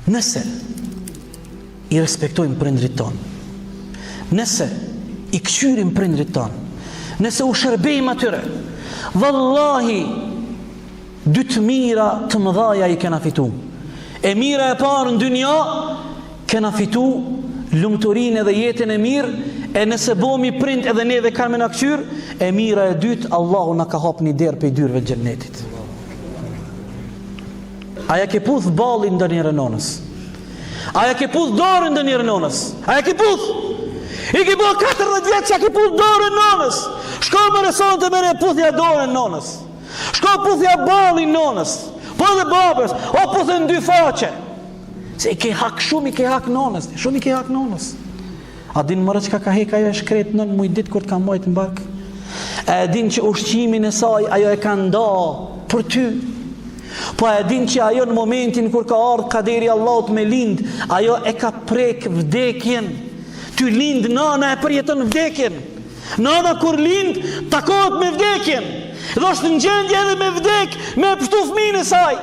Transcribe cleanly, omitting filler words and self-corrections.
Nëse i respektojmë prindrit tonë, nëse i këshyrim prindrit tonë, nëse u shërbejmë atyre, vallahi dy të mira të mëdhaja i kena fitu. E mira e parë në dynja, kena fitu lumturinë dhe jetën e mirë, e nëse bomi prind edhe neve kanë me na këshyr, e mira e dytë, Allahu na ka hap një derë për i dyrëve të xhennetit. Aja ke puth ballin ndonjëherë nonës? Aja ke puth dorën ndonjëherë nonës? Aja ke puth? I ke bërë 14 vjetë që a ke puth dorën nonës? Shko më rëson të mere puthja dorën nonës. Shko puthja ballin nonës. Po dhe babës, o puthën dy faqe. Se i ke hak shumë, i ke hak nonës. Shumë i ke hak nonës. A din mërë që ka hek ajo e shkret nën muj ditë kur të ka mojtë në barkë? E din që ushqimin e saj ajo e ka nda për ty? Po e din që ajo në momentin kur ka ardhë kaderi Allahut me lind, ajo e ka prek vdekjen. Ty lind, nana e përjeton vdekjen. Nana kur lind, takohet me vdekjen. Dhe është në gjendje edhe me vdek, me pështu fëmijën e saj.